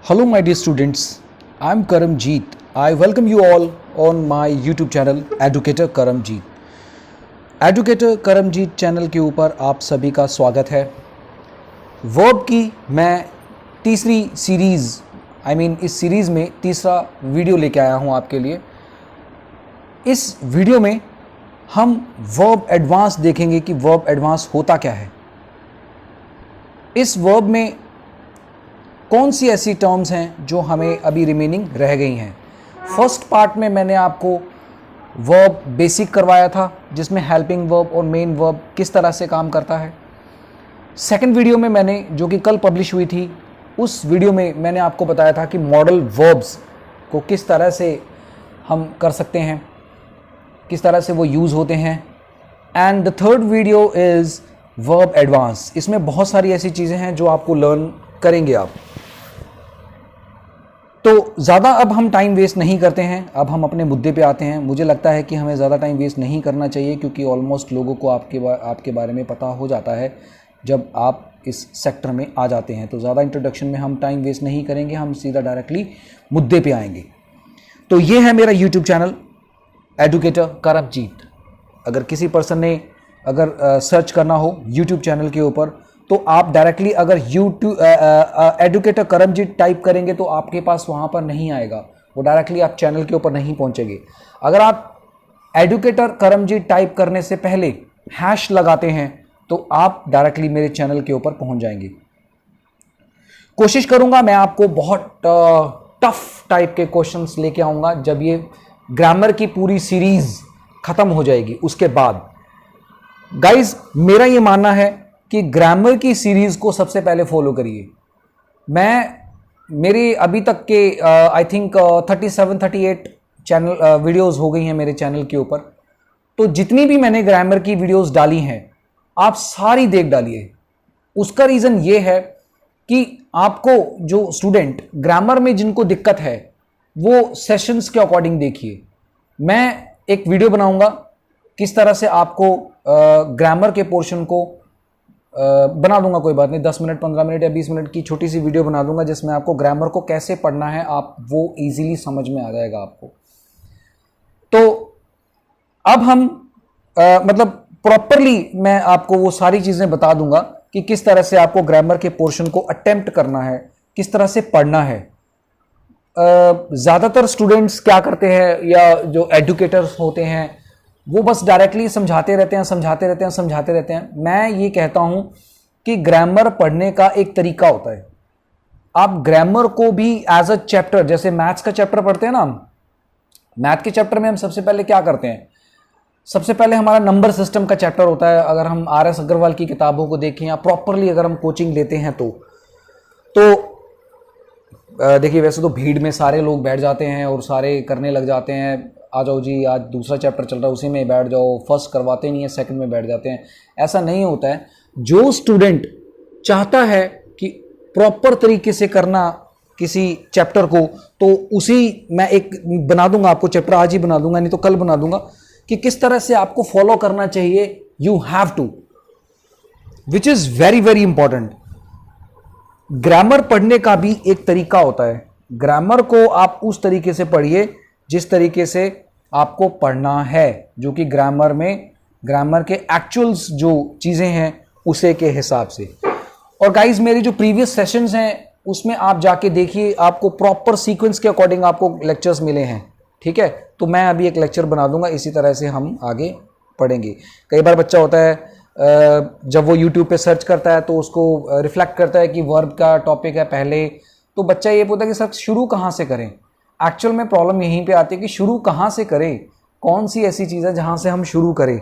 Hello my dear students, I am Karamjeet. I welcome you all on my YouTube channel Educator Karamjeet. Educator Karamjeet channel के ऊपर आप सभी का स्वागत है। वर्ब की मैं तीसरी सीरीज़ इस सीरीज़ में तीसरा वीडियो लेके आया हूँ आपके लिए। इस वीडियो में हम वर्ब एडवांस देखेंगे कि वर्ब एडवांस होता क्या है। इस वर्ब में कौन सी ऐसी टर्म्स हैं जो हमें अभी रिमेनिंग रह गई हैं। फर्स्ट पार्ट में मैंने आपको वर्ब बेसिक करवाया था जिसमें हेल्पिंग वर्ब और मेन वर्ब किस तरह से काम करता है। सेकंड वीडियो में मैंने जो कि कल पब्लिश हुई थी उस वीडियो में मैंने आपको बताया था कि मॉडल वर्ब्स को किस तरह से हम कर सकते हैं, किस तरह से वो यूज़ होते हैं। And the third video is verb advance. इसमें बहुत सारी ऐसी चीज़ें हैं जो आपको लर्न करेंगे आप। तो ज़्यादा अब हम टाइम वेस्ट नहीं करते हैं, अब हम अपने मुद्दे पे आते हैं। मुझे लगता है कि हमें ज़्यादा टाइम वेस्ट नहीं करना चाहिए क्योंकि ऑलमोस्ट लोगों को आपके बारे में पता हो जाता है जब आप इस सेक्टर में आ जाते हैं। तो ज़्यादा इंट्रोडक्शन में हम टाइम वेस्ट नहीं करेंगे, हम सीधा डायरेक्टली मुद्दे पे आएंगे। तो ये है मेरा यूट्यूब चैनल एडुकेटर करमजीत। अगर किसी पर्सन ने सर्च करना हो यूट्यूब चैनल के ऊपर तो आप डायरेक्टली अगर यूट्यूब एडुकेटर करमजीत टाइप करेंगे तो आपके पास वहाँ पर नहीं आएगा, वो डायरेक्टली आप चैनल के ऊपर नहीं पहुँचेंगे। अगर आप एडुकेटर करमजीत टाइप करने से पहले हैश लगाते हैं तो आप डायरेक्टली मेरे चैनल के ऊपर पहुँच जाएंगे। कोशिश करूँगा मैं आपको बहुत टफ टाइप के क्वेश्चंस लेके आऊँगा जब ये ग्रामर की पूरी सीरीज़ ख़त्म हो जाएगी। उसके बाद गाइज मेरा ये मानना है कि ग्रामर की सीरीज़ को सबसे पहले फॉलो करिए। मेरे अभी तक के आई थिंक 37-38 चैनल वीडियोस हो गई हैं मेरे चैनल के ऊपर। तो जितनी भी मैंने ग्रामर की वीडियोस डाली हैं आप सारी देख डालिए। उसका रीज़न ये है कि आपको जो स्टूडेंट ग्रामर में जिनको दिक्कत है वो सेशंस के अकॉर्डिंग देखिए। मैं एक वीडियो बनाऊंगा किस तरह से आपको ग्रामर के पोर्शन को बना दूंगा, कोई बात नहीं, 10 मिनट 15 मिनट या 20 मिनट की छोटी सी वीडियो बना दूंगा जिसमें आपको ग्रामर को कैसे पढ़ना है आप वो इजीली समझ में आ जाएगा आपको। तो अब हम प्रॉपरली मैं आपको वो सारी चीज़ें बता दूंगा कि किस तरह से आपको ग्रामर के पोर्शन को अटेम्प्ट करना है, किस तरह से पढ़ना है। ज़्यादातर स्टूडेंट्स क्या करते हैं या जो एडुकेटर्स होते हैं वो बस डायरेक्टली समझाते रहते हैं। मैं ये कहता हूं कि ग्रामर पढ़ने का एक तरीका होता है। आप ग्रामर को भी एज अ चैप्टर, जैसे मैथ्स का चैप्टर पढ़ते हैं ना, मैथ के चैप्टर में हम सबसे पहले क्या करते हैं, सबसे पहले हमारा नंबर सिस्टम का चैप्टर होता है। अगर हम RS अग्रवाल की किताबों को देखें या प्रॉपरली अगर हम कोचिंग लेते हैं तो देखिए वैसे तो भीड़ में सारे लोग बैठ जाते हैं और सारे करने लग जाते हैं, आ जाओ जी आज दूसरा चैप्टर चल रहा है उसी में बैठ जाओ, फर्स्ट करवाते नहीं है सेकंड में बैठ जाते हैं। ऐसा नहीं होता है। जो स्टूडेंट चाहता है कि प्रॉपर तरीके से करना किसी चैप्टर को तो उसी मैं एक बना दूंगा आपको चैप्टर, आज ही बना दूंगा नहीं तो कल बना दूंगा कि किस तरह से आपको फॉलो करना चाहिए। You have to, which is very very important. Grammar पढ़ने का भी एक तरीका होता है। ग्रामर को आप उस तरीके से पढ़िए जिस तरीके से आपको पढ़ना है, जो कि ग्रामर के एक्चुअल्स जो चीज़ें हैं उसे के हिसाब से। और गाइज मेरी जो प्रीवियस सेशंस हैं उसमें आप जाके देखिए, आपको प्रॉपर सीक्वेंस के अकॉर्डिंग आपको लेक्चर्स मिले हैं, ठीक है। तो मैं अभी एक लेक्चर बना दूंगा, इसी तरह से हम आगे पढ़ेंगे। कई बार बच्चा होता है जब वो YouTube पे सर्च करता है तो उसको रिफ्लेक्ट करता है कि वर्ब का टॉपिक है पहले, तो बच्चा ये पूछता है कि सर शुरू कहाँ से करें। एक्चुअल में प्रॉब्लम यहीं पे आती है कि शुरू कहाँ से करें, कौन सी ऐसी चीज़ है जहाँ से हम शुरू करें।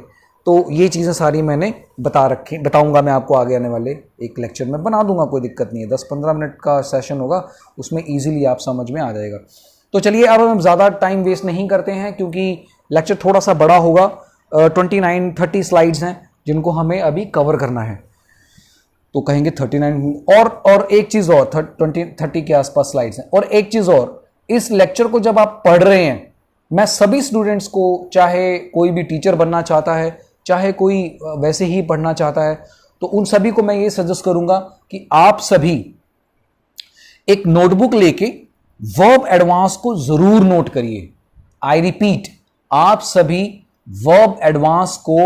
तो ये चीज़ें सारी मैंने बताऊंगा मैं आपको आगे आने वाले एक लेक्चर में बना दूंगा, कोई दिक्कत नहीं है। 10-15 मिनट का सेशन होगा, उसमें ईजिली आप समझ में आ जाएगा। तो चलिए अब हम ज़्यादा टाइम वेस्ट नहीं करते हैं क्योंकि लेक्चर थोड़ा सा बड़ा होगा। 29-30 स्लाइड्स हैं जिनको हमें अभी कवर करना है। तो कहेंगे 39 और एक चीज़ और 20-30 के आसपास स्लाइड्स हैं। और एक चीज़ और, इस लेक्चर को जब आप पढ़ रहे हैं, मैं सभी स्टूडेंट्स को, चाहे कोई भी टीचर बनना चाहता है, चाहे कोई वैसे ही पढ़ना चाहता है, तो उन सभी को मैं ये सजेस्ट करूंगा कि आप सभी एक नोटबुक लेके वर्ब एडवांस को जरूर नोट करिए। आई रिपीट, आप सभी वर्ब एडवांस को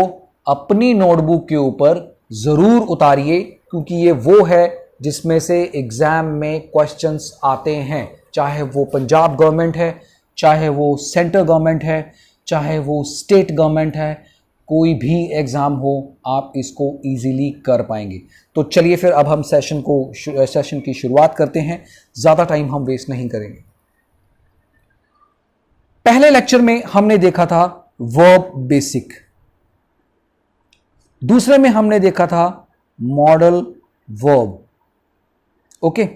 अपनी नोटबुक के ऊपर जरूर उतारिए, क्योंकि ये वो है जिसमें से एग्जाम में क्वेश्चंस आते हैं, चाहे वो पंजाब गवर्नमेंट है, चाहे वो सेंट्रल गवर्नमेंट है, चाहे वो स्टेट गवर्नमेंट है, कोई भी एग्जाम हो आप इसको इजीली कर पाएंगे। तो चलिए फिर अब हम सेशन की शुरुआत करते हैं, ज़्यादा टाइम हम वेस्ट नहीं करेंगे। पहले लेक्चर में हमने देखा था वर्ब बेसिक, दूसरे में हमने देखा था मॉडल वर्ब। ओके,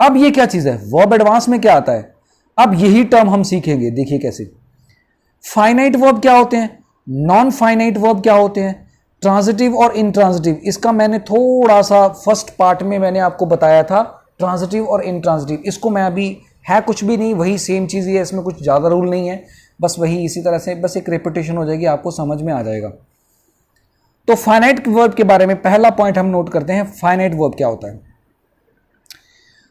अब ये क्या चीज है, वर्ब एडवांस में क्या आता है, अब यही टर्म हम सीखेंगे। देखिए कैसे, फाइनाइट वर्ब क्या होते हैं, नॉन फाइनाइट वर्ब क्या होते हैं, ट्रांजिटिव और इंट्रांजिटिव। इसका मैंने थोड़ा सा फर्स्ट पार्ट में मैंने आपको बताया था, ट्रांजिटिव और इंट्रांजिटिव। इसको मैं अभी, है कुछ भी नहीं, वही सेम चीज ही है, इसमें कुछ ज्यादा रूल नहीं है, बस वही इसी तरह से बस एक रेपिटेशन हो जाएगी, आपको समझ में आ जाएगा। तो फाइनाइट वर्ब के बारे में पहला पॉइंट हम नोट करते हैं, फाइनाइट वर्ब क्या होता है।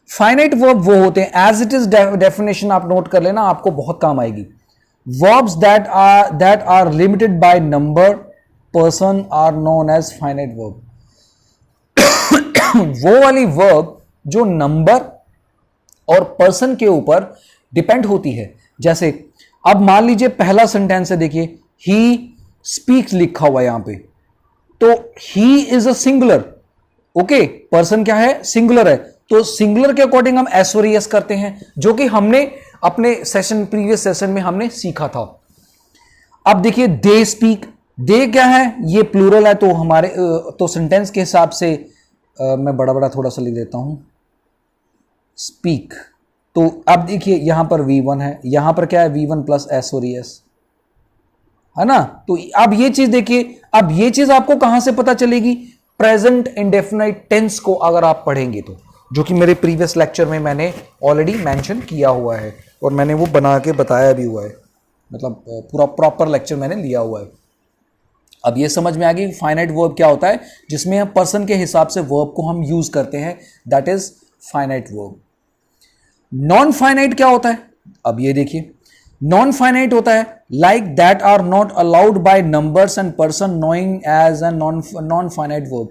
फाइनाइट वर्ब वो होते हैं, एज इट इज डेफिनेशन आप नोट कर लेना, आपको बहुत काम आएगी। verbs that are limited by number person are known as finite verb। वो वाली verb जो नंबर और पर्सन के ऊपर डिपेंड होती है। जैसे अब मान लीजिए पहला सेंटेंस है, देखिए ही स्पीक्स लिखा हुआ है यहां पे, तो he is a singular. Okay, person क्या है, सिंगुलर है, तो सिंगुलर के अकॉर्डिंग हम एस और एस करते हैं, जो कि हमने अपने प्रीवियस सेशन में हमने सीखा था। अब देखिए दे स्पीक, दे क्या है, ये प्लूरल है, तो हमारे तो सेंटेंस के हिसाब से मैं बड़ा बड़ा थोड़ा सा लिख देता हूं, स्पीक। तो अब देखिए यहां पर V1 है, यहां पर क्या है, V1 प्लस एस और एस है ना। तो अब ये चीज देखिए, अब ये चीज आपको कहां से पता चलेगी, प्रेजेंट इंडेफिनाइट टेंस को अगर आप पढ़ेंगे तो, जो कि मेरे प्रीवियस लेक्चर में मैंने ऑलरेडी मेंशन किया हुआ है और मैंने वो बना के बताया भी हुआ है, मतलब पूरा प्रॉपर लेक्चर मैंने लिया हुआ है। अब ये समझ में आ गई फाइनाइट वर्ब क्या होता है, जिसमें हम पर्सन के हिसाब से वर्ब को हम यूज करते हैं, that is finite verb. Non finite क्या होता है, अब ये देखिए, नॉन फाइनाइट होता है like that are not allowed by numbers and person knowing as a non finite verb.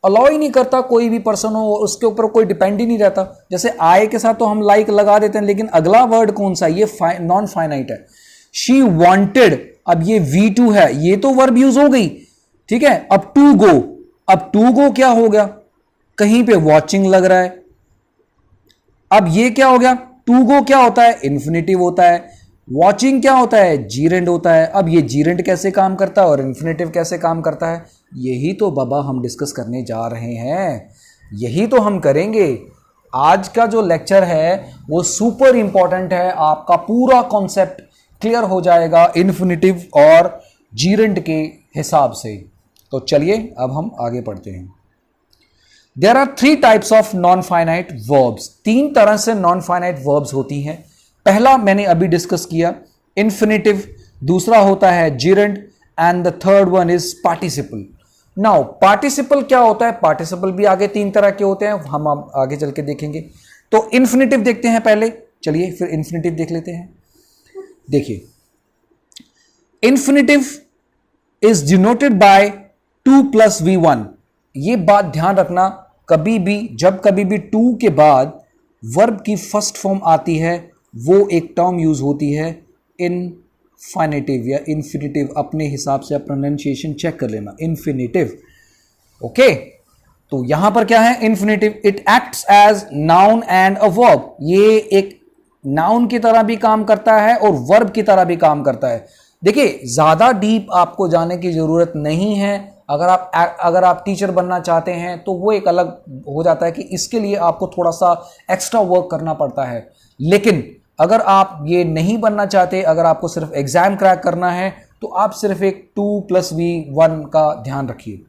Allow ही नहीं करता, कोई भी पर्सन हो उसके ऊपर कोई डिपेंड ही नहीं रहता। जैसे आय के साथ तो हम लाइक लगा देते हैं, लेकिन अगला वर्ड कौन सा, ये नॉन फाइनाइट है। शी वांटेड, अब ये V2 है, ये तो वर्ब यूज हो गई, ठीक है। अब टू गो, अब टू गो क्या हो गया, कहीं पे वॉचिंग लग रहा है। अब ये क्या हो गया, टू गो क्या होता है, इन्फिनेटिव होता है, वॉचिंग क्या होता है, जीरेंड होता है। अब ये जीरेंड कैसे काम करता है और इन्फिनेटिव कैसे काम करता है, यही तो बाबा हम डिस्कस करने जा रहे हैं, यही तो हम करेंगे। आज का जो लेक्चर है वो सुपर इंपॉर्टेंट है, आपका पूरा कॉन्सेप्ट क्लियर हो जाएगा इन्फिनेटिव और जीरेंड के हिसाब से। तो चलिए अब हम आगे पढ़ते हैं। There are 3 types of non finite verbs, 3 तरह से नॉन फाइनाइट वर्ब्स होती हैं। पहला मैंने अभी डिस्कस किया, इन्फिनेटिव, दूसरा होता है जीरेंड and the third one is participle. Now participle क्या होता है, पार्टिसिपल भी आगे 3 तरह के होते हैं, हम आगे चल के देखेंगे। तो इन्फिनेटिव देखते हैं पहले, चलिए फिर इन्फिनेटिव देख लेते हैं। देखिए infinitive is denoted bye 2 + V1। ये बात ध्यान रखना, कभी भी जब कभी भी 2 के बाद वर्ब की फर्स्ट फॉर्म आती है, वो एक टर्म यूज होती है इनफिनिटिव या इन्फिनिटिव। अपने हिसाब से प्रोनाउंसिएशन चेक कर लेना, इन्फिनिटिव। ओके, तो यहां पर क्या है, infinitive. It acts as noun and a verb. ये एक नाउन की तरह भी काम करता है और वर्ब की तरह भी काम करता है। देखिए ज्यादा डीप आपको जाने की जरूरत नहीं है। अगर आप टीचर बनना चाहते हैं तो वो एक अलग हो जाता है कि इसके लिए आपको थोड़ा सा एक्स्ट्रा वर्क करना पड़ता है। लेकिन अगर आप ये नहीं बनना चाहते, अगर आपको सिर्फ एग्जाम क्रैक करना है, तो आप सिर्फ एक 2 + V1 का ध्यान रखिए।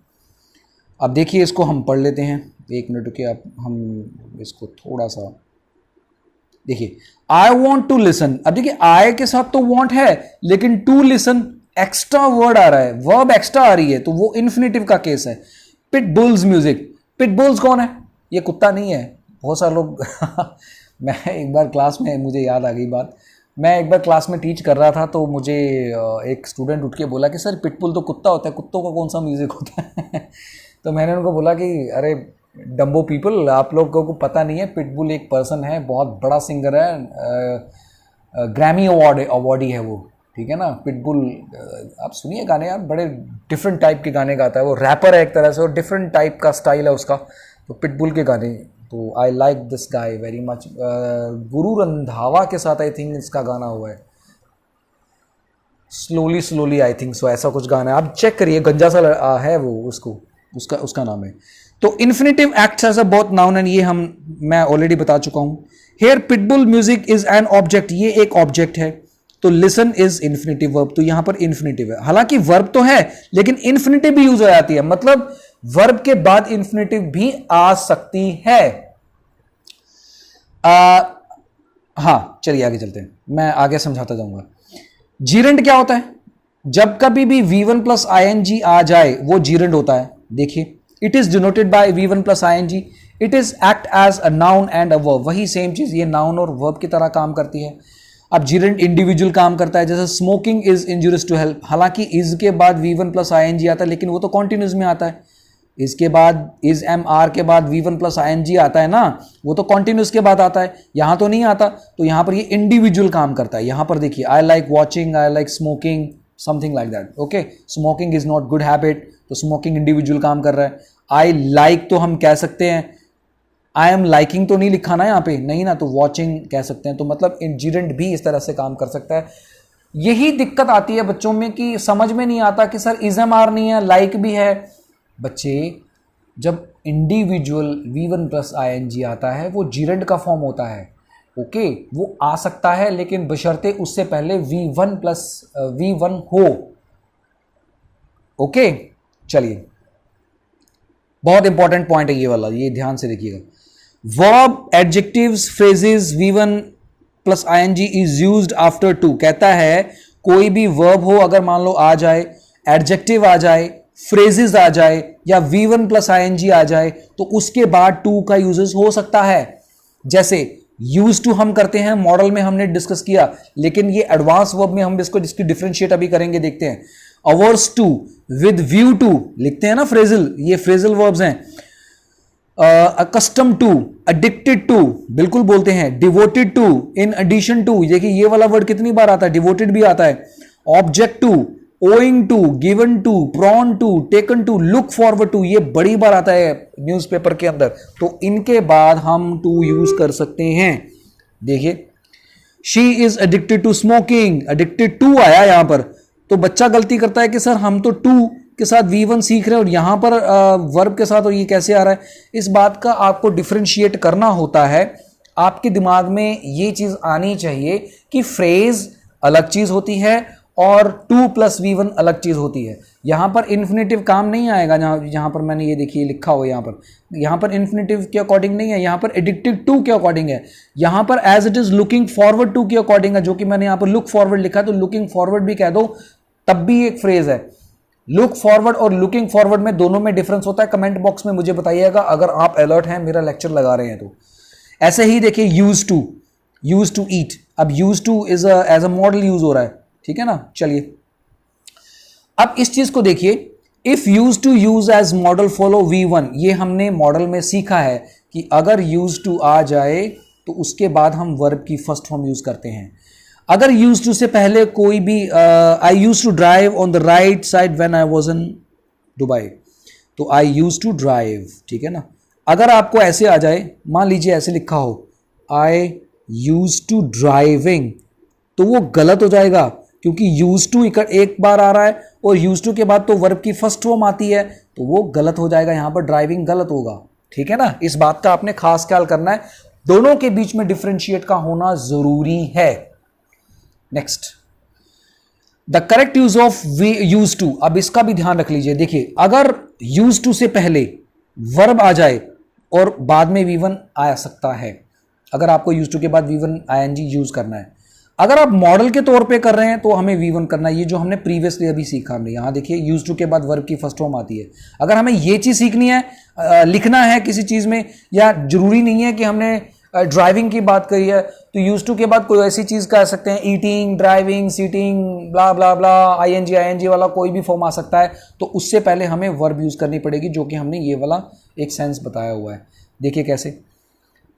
अब देखिए इसको हम पढ़ लेते हैं, 1 मिनट रुकिए, आप हम इसको थोड़ा सा देखिए। आई वॉन्ट टू लिसन, अब देखिए आई के साथ तो वॉन्ट है, लेकिन टू लिसन एक्स्ट्रा वर्ड आ रहा है, वर्ब एक्स्ट्रा आ रही है, तो वो इन्फिनेटिव का केस है। पिट बुल्स म्यूजिक, पिट बुल्स कौन है, ये कुत्ता नहीं है, बहुत सारे लोग मैं एक बार क्लास में, मुझे याद आ गई बात, मैं एक बार क्लास में टीच कर रहा था तो मुझे एक स्टूडेंट उठ के बोला कि सर पिटबुल तो कुत्ता होता है, कुत्तों का कौन सा म्यूज़िक होता है तो मैंने उनको बोला कि अरे डम्बो पीपल, आप लोगों को पता नहीं है, पिटबुल एक पर्सन है, बहुत बड़ा सिंगर है, ग्रैमी अवार्डी है वो, ठीक है ना। पिटबुल आप सुनिए गाने यार, बड़े डिफरेंट टाइप के गाने गाता है वो, रैपर है एक तरह से और डिफरेंट टाइप का स्टाइल है उसका, तो पिटबुल के गाने, तो I like this guy very much. Guru Randhawa के साथ आई थिंक इसका गाना हुआ है, slowly slowly I think so, ऐसा कुछ गाना है, आप चेक करिए, गंजा सा है वो, उसका नाम है। तो infinitive acts as a both noun and, ये मैं ऑलरेडी बता चुका हूं। Here Pitbull music is an object, ये एक ऑब्जेक्ट है, तो लिसन इज इन्फिनेटिव वर्ब, तो यहां पर इन्फिनेटिव है, हालांकि वर्ब तो है लेकिन इन्फिनेटिव भी यूज हो जाती है, मतलब वर्ब के बाद इन्फिनेटिव भी आ सकती है। हां चलिए आगे चलते हैं, मैं आगे समझाता जाऊंगा। जीरेंड क्या होता है? जब कभी भी V1 प्लस ING आ जाए वो जीरेंड होता है। देखिए, it is denoted by V1 plus ING, it is act as a noun and a verb, वही सेम चीज, ये नाउन और वर्ब की तरह काम करती है। अब जीरेंड इंडिविजुअल काम करता है, जैसे smoking is injurious to health, हालांकि इज के बाद V1 प्लस ING आता है लेकिन वो तो कॉन्टिन्यूस में आता है, इसके बाद इज MR के बाद V1 प्लस ING आता है ना, वो तो कॉन्टिन्यूस के बाद आता है, यहां तो नहीं आता, तो यहां पर ये इंडिविजुअल काम करता है। यहां पर देखिए, I like watching, I like smoking, something like that, okay. Smoking is not good habit, तो स्मोकिंग इंडिविजुअल काम कर रहा है। आई लाइक तो हम कह सकते हैं, आई एम लाइकिंग तो नहीं लिखा ना यहाँ पे, नहीं ना, तो वॉचिंग कह सकते हैं, तो मतलब इंजीरेंट भी इस तरह से काम कर सकता है। यही दिक्कत आती है बच्चों में कि समझ में नहीं आता कि सर इज MR नहीं है, लाइक भी है। बच्चे, जब इंडिविजुअल V1 प्लस ING आता है वो जीरेंड का फॉर्म होता है, ओके। वो आ सकता है लेकिन बशर्ते उससे पहले V1 प्लस V1 हो, ओके। चलिए, बहुत इंपॉर्टेंट पॉइंट है ये वाला, ये ध्यान से देखिएगा। Verb, adjectives, phrases V1 plus ING is used after two, कहता है कोई भी वर्ब हो, अगर मान लो आ जाए, एडजेक्टिव आ जाए, फ्रेजेस आ जाए या V1 प्लस ING आ जाए, तो उसके बाद टू का यूजेस हो सकता है। जैसे यूज टू हम करते हैं, मॉडल में हमने डिस्कस किया, लेकिन ये एडवांस वर्ब में हम इसकी डिफरेंशिएट अभी करेंगे, देखते हैं। Averse to, with view to लिखते हैं ना, फ्रेजल, ये फ्रेजल वर्ब्स हैं। अकस्टम टू, एडिक्टेड टू बिल्कुल बोलते हैं, devoted to, in addition to, देखिए ये वाला वर्ड कितनी बार आता है, डिवोटेड भी आता है। Object to, owing to, given to, prone to, taken to, look forward to, ये बड़ी बार आता है न्यूज़पेपर के अंदर, तो इनके बाद हम टू यूज कर सकते हैं। देखिए, she is addicted to smoking, addicted to आया यहां पर, तो बच्चा गलती करता है कि सर हम तो टू के साथ V1 सीख रहे हैं और यहां पर वर्ब के साथ, और ये कैसे आ रहा है। इस बात का आपको डिफरेंशिएट करना होता है, आपके दिमाग में ये चीज आनी चाहिए कि फ्रेज अलग चीज होती है और 2 प्लस V1 अलग चीज होती है। यहां पर इन्फिनेटिव काम नहीं आएगा, जहां पर मैंने ये देखिए लिखा हो, यहां पर इन्फिनेटिव के अकॉर्डिंग नहीं है, यहां पर एडिक्टेड टू के अकॉर्डिंग है, यहां पर as it is looking forward to के अकॉर्डिंग है, जो कि मैंने यहां पर लुक फॉरवर्ड लिखा, तो लुकिंग फॉरवर्ड भी कह दो तब भी एक फ्रेज है। लुक फॉरवर्ड और लुकिंग फॉरवर्ड में दोनों में डिफरेंस होता है, कमेंट बॉक्स में मुझे बताइएगा अगर आप अलर्ट हैं, मेरा लेक्चर लगा रहे हैं तो। ऐसे ही देखिए, यूज टू ईट, अब use to is as a modal use हो रहा है, ठीक है ना। चलिए, अब इस चीज को देखिए, if use to use as modal follow V1, ये हमने मॉडल में सीखा है कि अगर यूज टू आ जाए तो उसके बाद हम वर्ब की फर्स्ट फॉर्म यूज करते हैं। अगर यूज टू से पहले कोई भी, I use to drive on the right side when I was in Dubai, तो आई यूज टू ड्राइव, ठीक है ना। अगर आपको ऐसे आ जाए, मान लीजिए ऐसे लिखा हो, आई यूज टू ड्राइविंग, तो वो गलत हो जाएगा, क्योंकि यूज टू एक बार आ रहा है और यूज टू के बाद तो वर्ब की फर्स्ट फॉर्म आती है, तो वो गलत हो जाएगा, यहां पर ड्राइविंग गलत होगा, ठीक है ना। इस बात का आपने खास ख्याल करना है, दोनों के बीच में डिफरेंशिएट का होना जरूरी है। Next, the correct use of use to, अब इसका भी ध्यान रख लीजिए। देखिए, अगर यूज टू से पहले वर्ब आ जाए और बाद में V1 आ सकता है, अगर आपको यूज टू के बाद V1 ING यूज करना है। अगर आप मॉडल के तौर पे कर रहे हैं तो हमें V1 करना है, ये जो हमने प्रीवियसली अभी सीखा हमने, यहां देखिए यूज टू के बाद वर्ब की फर्स्ट फॉर्म आती है। अगर हमें ये चीज सीखनी है, लिखना है किसी चीज में, या जरूरी नहीं है कि हमने ड्राइविंग की बात करी है तो यूज टू के बाद कोई ऐसी चीज कह सकते हैं, ईटिंग, ड्राइविंग, सीटिंग, ब्ला ब्ला ब्ला, आईएनजी वाला कोई भी फॉर्म आ सकता है। तो उससे पहले हमें वर्ब यूज करनी पड़ेगी, जो कि हमने ये वाला एक सेंस बताया हुआ है। देखिए कैसे,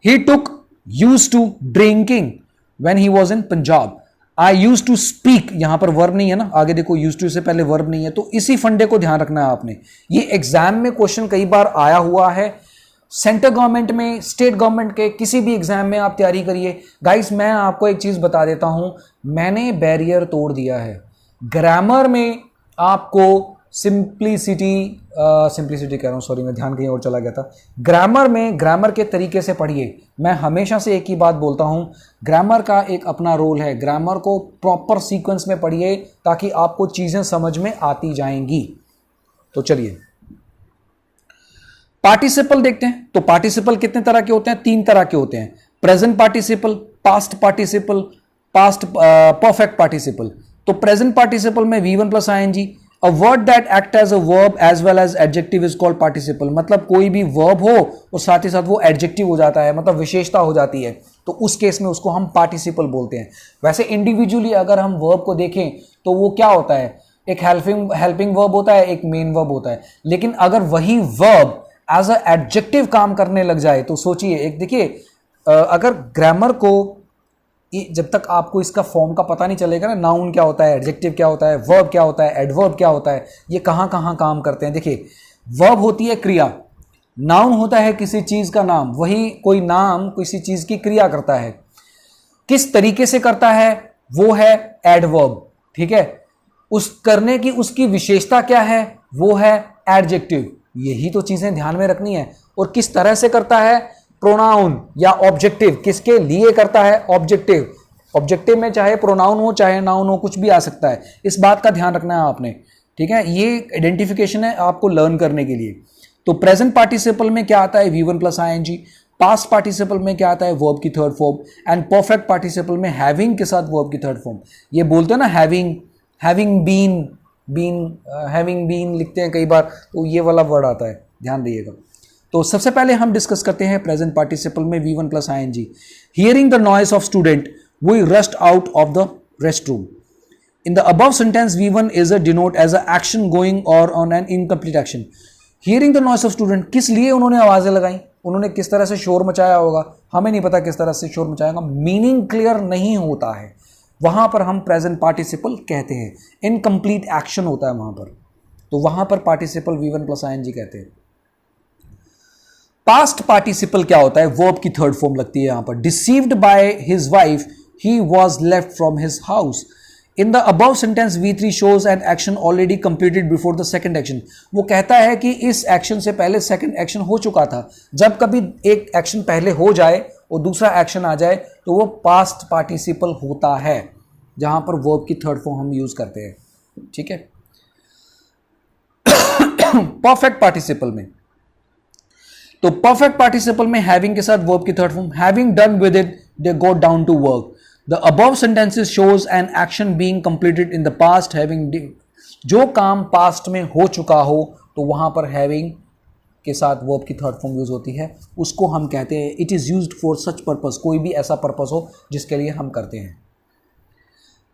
he took used to drinking when he was in Punjab. I used to speak, यहां पर वर्ब नहीं है ना, आगे देखो used to से पहले वर्ब नहीं है, तो इसी फंडे को ध्यान रखना है आपने। ये एग्जाम में क्वेश्चन कई बार आया हुआ है, सेंटर गवर्नमेंट में, स्टेट गवर्नमेंट के किसी भी एग्जाम में आप तैयारी करिए। गाइस मैं आपको एक चीज बता देता हूं, मैंने बैरियर तोड़ दिया है। ग्रामर में आपको सिंप्लिसिटी कह रहा हूँ, सॉरी मैं ध्यान कहीं और चला गया था। ग्रामर में ग्रामर के तरीके से पढ़िए। मैं हमेशा से एक ही बात बोलता हूँ, ग्रामर का एक अपना रोल है, ग्रामर को प्रॉपर सीक्वेंस में पढ़िए ताकि आपको चीजें समझ में आती जाएंगी। तो चलिए पार्टिसिपल देखते हैं। तो पार्टिसिपल कितने तरह के होते हैं? 3 तरह के होते हैं, present participle, past participle, past perfect participle. तो प्रेजेंट पार्टिसिपल में V1 plus ING, a word that act as a verb as well as adjective is called participle. मतलब कोई भी वर्ब हो और साथ ही साथ वो एडजेक्टिव हो जाता है, मतलब विशेषता हो जाती है, तो उस केस में उसको हम पार्टिसिपल बोलते हैं। वैसे इंडिविजुअली अगर हम वर्ब को देखें तो वो क्या होता है, एक हेल्पिंग वर्ब होता है, एक मेन वर्ब होता है। लेकिन अगर वही वर्ब एज अ एडजेक्टिव काम करने लग जाए तो सोचिए, एक देखिए अगर ग्रामर को जब तक आपको इसका फॉर्म का पता नहीं चलेगा ना, नाउन क्या होता है, एडजेक्टिव क्या होता है, वर्ब क्या होता है, एडवर्ब क्या होता है, ये कहां कहां काम करते हैं। देखिए वर्ब होती है क्रिया, नाउन होता है किसी चीज का नाम, वही कोई नाम किसी चीज की क्रिया करता है, किस तरीके से करता है वो है एडवर्ब, ठीक है। उस करने की उसकी विशेषता क्या है, वो है एडजेक्टिव। यही तो चीजें ध्यान में रखनी है। और किस तरह से करता है, प्रोनाउन या ऑब्जेक्टिव, किसके लिए करता है, ऑब्जेक्टिव। ऑब्जेक्टिव में चाहे प्रोनाउन हो चाहे नाउन हो, कुछ भी आ सकता है, इस बात का ध्यान रखना है आपने, ठीक है। ये आइडेंटिफिकेशन है आपको लर्न करने के लिए। तो प्रेजेंट पार्टिसिपल में क्या आता है, V1 plus ING। Past participle में क्या आता है, वर्ब की third form. And perfect participle में हैविंग के साथ वर्ब की थर्ड फॉर्म। ये बोलते हैं ना हैविंग बीन लिखते हैं कई बार, तो ये वाला वर्ड आता है, ध्यान दिएगा। तो सबसे पहले हम डिस्कस करते हैं प्रेजेंट पार्टिसिपल में V1 plus ING। Hearing the noise of student we rushed out of the rest room. In the above sentence, V1 is a denote as a action going or on an incomplete action. Hearing the noise of student, किस लिए उन्होंने आवाजें लगाई, उन्होंने किस तरह से शोर मचाया होगा, हमें नहीं पता किस तरह से शोर मचाएगा, मीनिंग क्लियर नहीं होता है, वहां पर हम प्रेजेंट पार्टिसिपल कहते हैं। इनकम्प्लीट एक्शन होता है वहां पर, तो वहां पर पार्टिसिपल V1 प्लस ING कहते हैं। पास्ट पार्टिसिपल क्या होता है, वर्ब की थर्ड फॉर्म लगती है यहां पर। Deceived by his wife he was left from his house. In the above sentence V3 shows an action already completed before the second action. वो कहता है कि इस एक्शन से पहले सेकंड एक्शन हो चुका था। जब कभी एक एक्शन पहले हो जाए और दूसरा एक्शन आ जाए तो वो पास्ट पार्टिसिपल होता है, जहां पर वर्ब की थर्ड फॉर्म हम यूज करते हैं, ठीक है। परफेक्ट पार्टिसिपल में, तो परफेक्ट पार्टिसिपल में हैविंग के साथ वर्ब की third form, having done with it they go down to work. The above sentences shows an action being completed in the past having, जो काम पास्ट में हो चुका हो तो वहां पर हैविंग के साथ वर्ब की थर्ड फॉर्म यूज होती है, उसको हम कहते हैं it is used for such purpose, कोई भी ऐसा पर्पस हो जिसके लिए हम करते हैं।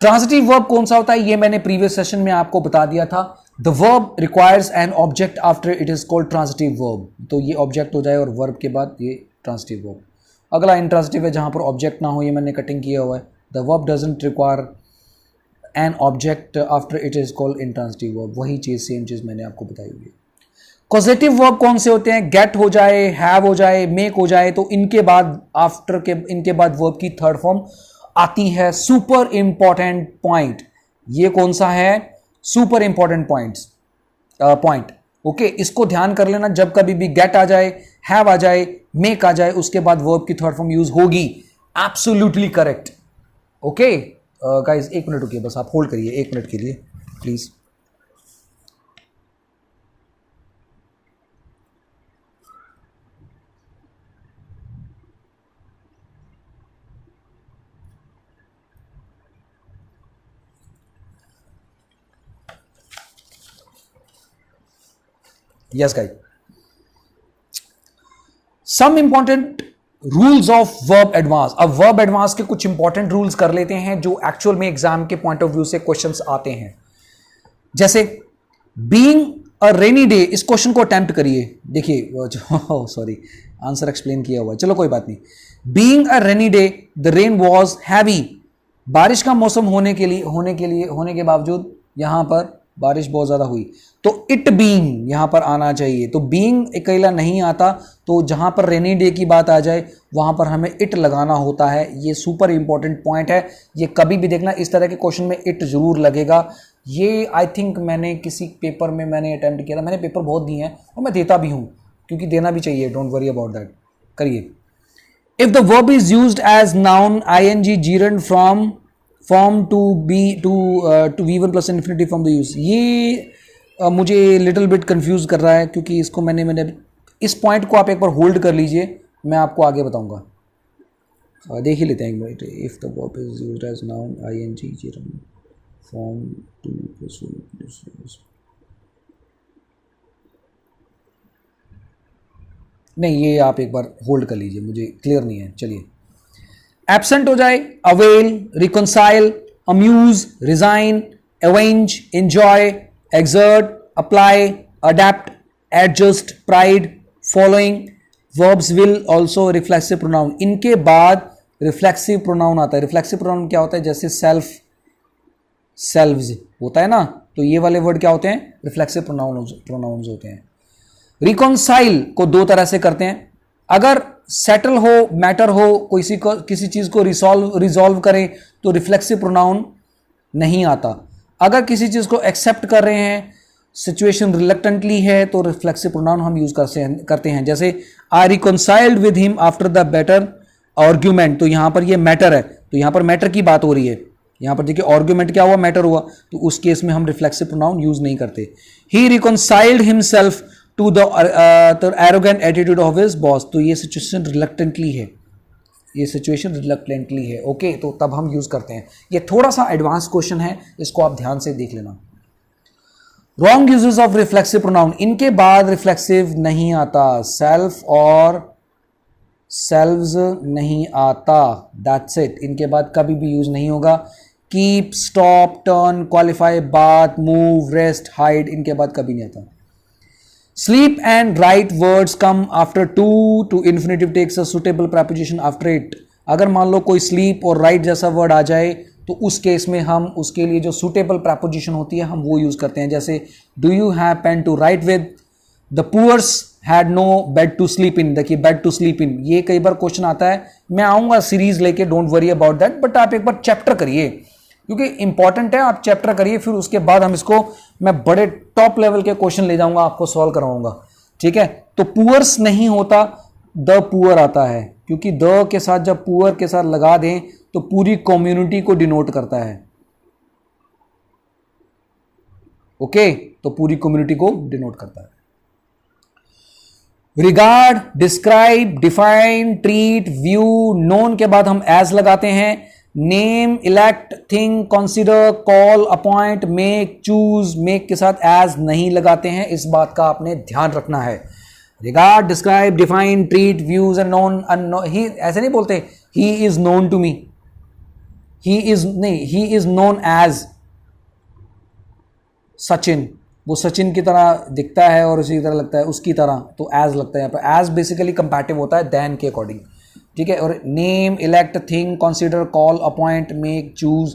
ट्रांजिटिव वर्ब कौन सा होता है, ये मैंने प्रीवियस सेशन में आपको बता दिया था। The verb requires an object after it is called transitive verb. तो ये ऑब्जेक्ट हो जाए और वर्ब के बाद ये ट्रांजिटिव वर्ब। अगला इंट्रांजिटिव है जहां पर ऑब्जेक्ट ना हो, ये मैंने कटिंग किया हुआ है। The verb doesn't require an object after it is called intransitive verb, वही चीज सेम चीज मैंने आपको बताई हुई है। कॉजेटिव वर्ब कौन से होते हैं, गेट हो जाए, हैव हो जाए, मेक हो जाए, तो इनके बाद आफ्टर के इनके बाद वर्ब की थर्ड फॉर्म आती है। सुपर इंपॉर्टेंट पॉइंट, ये कौन सा है, सुपर इंपॉर्टेंट पॉइंट, ओके। इसको ध्यान कर लेना, जब कभी भी गेट आ जाए, हैव आ जाए, मेक आ जाए, उसके बाद वर्ब की थर्ड फॉर्म यूज होगी। Absolutely correct, okay. गाइस एक मिनट रुकिए, बस आप होल्ड करिए 1 मिनट के लिए please. Yes guys, some important rules of verb advance. अब वर्ब एडवांस के कुछ इंपॉर्टेंट रूल्स कर लेते हैं जो एक्चुअल में एग्जाम के पॉइंट ऑफ व्यू से क्वेश्चंस आते हैं। जैसे बीइंग अ रेनी डे, इस क्वेश्चन को अटेम्प्ट करिए। देखिए सॉरी आंसर एक्सप्लेन किया हुआ है, चलो कोई बात नहीं। Being a rainy day the rain was heavy, बारिश का मौसम होने के बावजूद यहां पर बारिश बहुत ज्यादा हुई, तो इट बीइंग यहां पर आना चाहिए। तो बीइंग अकेला नहीं आता, तो जहां पर रेनी डे की बात आ जाए वहां पर हमें इट लगाना होता है। ये सुपर इंपॉर्टेंट पॉइंट है, ये कभी भी देखना इस तरह के क्वेश्चन में इट जरूर लगेगा। ये आई थिंक मैंने किसी पेपर में मैंने अटेम्प्ट किया था, मैंने पेपर बहुत दिए हैं और मैं देता भी हूं क्योंकि देना भी चाहिए, डोंट वरी अबाउट दैट। करिए, if the verb is used as noun ING gerund from form to V1 plus infinity from the use. ये मुझे लिटिल बिट कंफ्यूज कर रहा है क्योंकि इसको मैंने इस पॉइंट को आप एक बार होल्ड कर लीजिए, मैं आपको आगे बताऊंगा। देख ही लेते हैं एक minute. If the verb is used as noun ING gerund from to plus, नहीं ये आप एक बार होल्ड कर लीजिए, मुझे क्लियर नहीं है। चलिए, एब्सेंट हो जाए avail, reconcile, amuse, resign, avenge, enjoy, exert, apply, adapt, adjust, pride, following. Verbs will also reflexive pronoun, इनके बाद रिफ्लेक्सिव प्रोनाउन आता है। रिफ्लेक्सिव प्रोनाउन क्या होता है? जैसे सेल्फ, सेल्व्स होता है ना, तो ये वाले वर्ड क्या होते हैं? रिफ्लेक्सिव प्रोनाउंस होते हैं। रिकॉन्साइल को दो तरह से करते हैं, अगर सेटल हो, मैटर हो, किसी चीज को रिजॉल्व करें तो रिफ्लेक्सिव प्रोनाउन नहीं आता। अगर किसी चीज को एक्सेप्ट कर रहे हैं, सिचुएशन रिलक्टेंटली है, तो रिफ्लेक्सिव प्रोनाउन हम यूज करते हैं। जैसे I reconciled with him after the better argument, तो यहां पर ये मैटर है, तो यहां पर मैटर की बात हो रही है। यहां पर देखिए आर्ग्यूमेंट क्या हुआ? मैटर हुआ, तो उस केस में हम रिफ्लेक्सिव प्रोनाउन यूज नहीं करते। He reconciled himself to the arrogant attitude of his boss, तो ये सिचुएशन रिलक्टेंटली है, ये सिचुएशन रिलक्टेंटली है। ओके, तो तब हम यूज करते हैं। ये थोड़ा सा एडवांस क्वेश्चन है, इसको आप ध्यान से देख लेना। Wrong uses of reflexive pronoun, इनके बाद रिफ्लेक्सिव नहीं आता, सेल्फ और सेल्व्स नहीं आता, दैट्स इट। इनके बाद कभी भी यूज नहीं होगा। Keep, stop, turn, qualify, bathe, move, rest, hide, इनके बाद कभी नहीं आता। Sleep and write words come after to to infinitive takes a suitable preposition after it. अगर मान लो कोई स्लीप और राइट जैसा वर्ड आ जाए तो उस केस में हम उसके लिए जो सुटेबल प्रेपोजिशन होती है हम वो यूज करते हैं। जैसे do you have pen to write with, the poors had no bed to sleep in. देखिए बेड टू स्लीप इन, ये कई बार क्वेश्चन आता है, मैं आऊंगा सीरीज लेके, don't worry about that, but आप एक बार चैप्टर करिए क्योंकि इंपॉर्टेंट है। आप चैप्टर करिए, फिर उसके बाद हम इसको, मैं बड़े टॉप लेवल के क्वेश्चन ले जाऊंगा, आपको सॉल्व करवाऊंगा, ठीक है। तो पुअर्स नहीं होता, द पुअर आता है, क्योंकि द के साथ जब पुअर के साथ लगा दें तो पूरी कम्युनिटी को डिनोट करता है। ओके, तो पूरी कम्युनिटी को डिनोट करता है। Regard, describe, define, treat, view, known के बाद हम एज लगाते हैं। Name, elect, think, consider, call, appoint, make, choose, make के साथ एज नहीं लगाते हैं, इस बात का आपने ध्यान रखना है। Regard, describe, define, treat, views and known, ही ऐसे नहीं बोलते he is known to me, he is नहीं, he is known as Sachin, वो सचिन की तरह दिखता है और उसी तरह लगता है, उसकी तरह, तो एज लगता है यहाँ पर। एज बेसिकली कंपैरेटिव होता है देन के अकॉर्डिंग, ठीक है। और name, elect, think, consider, call, appoint, make, choose,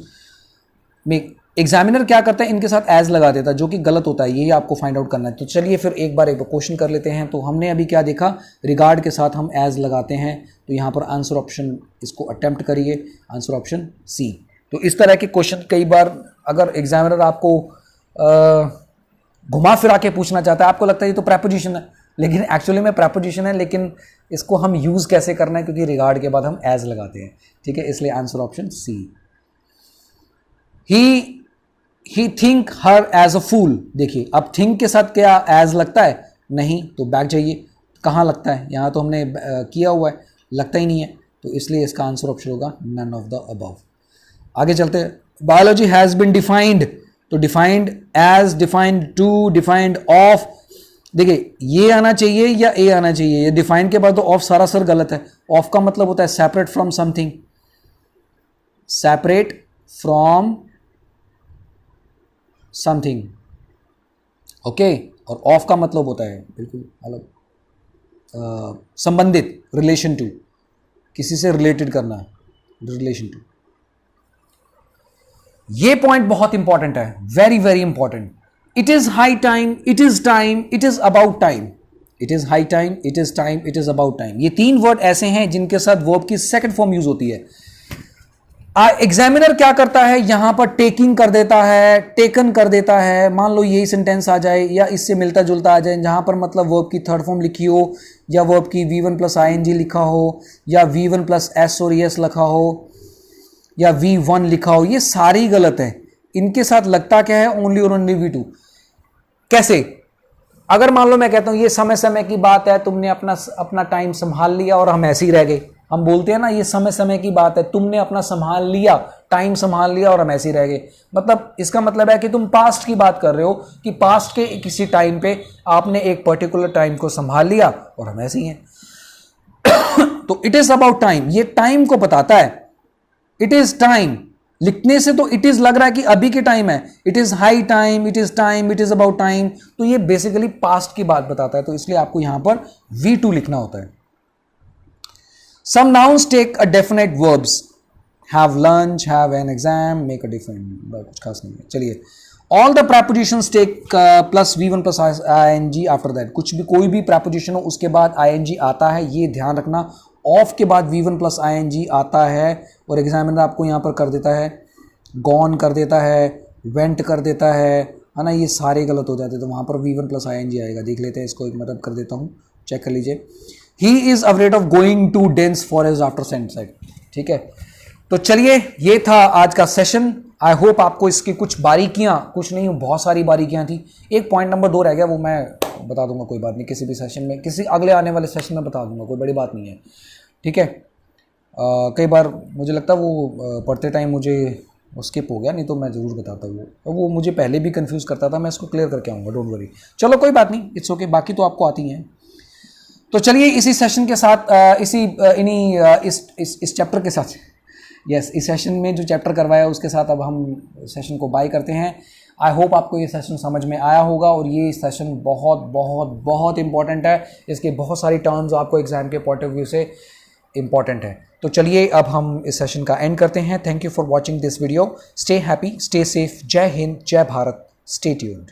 make, examiner क्या करता है, इनके साथ एज लगा देता है, जो कि गलत होता है, यही आपको फाइंड आउट करना है। तो चलिए फिर एक बार क्वेश्चन कर लेते हैं। तो हमने अभी क्या देखा, रिगार्ड के साथ हम एज लगाते हैं, तो यहाँ पर आंसर ऑप्शन, इसको अटेम्प्ट करिए, आंसर ऑप्शन सी। तो इस तरह के क्वेश्चन कई बार अगर एग्जामिनर आपको घुमा फिरा के पूछना चाहता है, आपको लगता है ये तो प्रेपोजिशन है, लेकिन एक्चुअली में प्रेपोजिशन है, लेकिन इसको हम यूज कैसे करना है, क्योंकि रिगार्ड के बाद हम एज लगाते हैं, ठीक है, इसलिए answer option C. He think her as a fool, देखिए अब थिंक के साथ क्या एज लगता है? नहीं, तो बैक जाइए, कहाँ लगता है? यहाँ तो हमने किया हुआ है, लगता ही नहीं है, तो इसलिए इसका आंसर ऑप्शन होगा नन ऑफ द अबव। आगे चलते हैं। बायोलॉजी हैज बिन डिफाइंड, तो defined as, defined to, defined of, देखिए ये आना चाहिए या ए आना चाहिए, ये डिफाइन के बाद तो ऑफ सारा सर गलत है। ऑफ का मतलब होता है separate from something, separate from something, okay. और ऑफ का मतलब होता है बिल्कुल अलग, संबंधित, रिलेशन टू, किसी से रिलेटेड करना, रिलेशन टू। ये पॉइंट बहुत इंपॉर्टेंट है, very very important. It is high time, it is time, it is about time. It is high time, it is time, it is about time. ये तीन word ऐसे हैं जिनके साथ वर्ब की सेकंड फॉर्म यूज होती है। एग्जामिनर क्या करता है, यहां पर टेकिंग कर देता है, टेकन कर देता है। मान लो यही सेंटेंस आ जाए या इससे मिलता जुलता आ जाए, जहां पर मतलब वर्ब की थर्ड फॉर्म लिखी हो, या वर्ब की V1 प्लस ING लिखा हो, या V1 प्लस S और ES लिखा हो, या V1 लिखा हो, ये सारी गलत है। इनके साथ लगता क्या है, ओनली और ओनली V2। कैसे? अगर मान लो मैं कहता हूं ये समय समय की बात है, तुमने अपना टाइम संभाल लिया और हम ऐसे ही रह गए। हम बोलते हैं ना ये समय समय की बात है, तुमने अपना संभाल लिया, टाइम संभाल लिया और हम ऐसे ही रह गए। मतलब इसका मतलब है कि तुम पास्ट की बात कर रहे हो कि पास्ट के किसी टाइम पे आपने एक पर्टिकुलर टाइम को संभाल लिया और हम ऐसे ही हैं। तो इट इज अबाउट टाइम, ये टाइम को बताता है। इट इज टाइम लिखने से तो इट इज लग रहा है कि अभी के टाइम है। It is high time, it is time, it is about time, तो ये बेसिकली पास्ट की बात बताता है। तो इसलिए आपको यहां पर V2 लिखना होता है। Some nouns take a definite verbs, have lunch, have an exam, make a different, कुछ खास नहीं है। चलिए, all the prepositions take plus V1 plus ING after that। कुछ भी कोई भी preposition हो उसके बाद ING आता है, ये ध्यान रखना। ऑफ के बाद V1 प्लस ING आता है और एग्जामिनर आपको यहाँ पर कर देता है gone कर देता है, went कर देता है ना, ये सारे गलत हो जाते हैं। तो वहाँ पर V1 प्लस ING आएगा। देख लेते हैं इसको, एक मदद कर देता हूँ, चेक कर लीजिए। He is afraid of going to dense forest after sunset। ठीक है, तो चलिए ये था आज का सेशन। आई होप आपको इसकी कुछ बारीकियां, कुछ नहीं बहुत सारी बारीकियां थी। एक पॉइंट नंबर 2 रह गया, वो मैं बता दूंगा, कोई बात नहीं, किसी भी सेशन में, किसी अगले आने वाले सेशन में बता दूंगा, कोई बड़ी बात नहीं है। ठीक है, कई बार मुझे लगता है वो पढ़ते टाइम मुझे स्किप हो गया, नहीं तो मैं ज़रूर बताता हूँ। वो मुझे पहले भी कंफ्यूज करता था, मैं इसको क्लियर करके आऊँगा, डोंट वरी। चलो कोई बात नहीं, इट्स ओके, बाकी तो आपको आती हैं। तो चलिए इसी सेशन के साथ इस चैप्टर के साथ, इस सेशन में जो चैप्टर करवाया उसके साथ अब हम सेशन को बाय करते हैं। आई होप आपको ये सेशन समझ में आया होगा, और ये सेशन बहुत बहुत बहुत इंपॉर्टेंट है। इसके बहुत सारी टर्म्स आपको एग्जाम के पॉइंट ऑफ व्यू से इंपॉर्टेंट है। तो चलिए अब हम इस सेशन का एंड करते हैं। Thank you for watching this video. Stay happy, stay safe. जय हिंद, जय भारत, स्टे ट्यून्ड।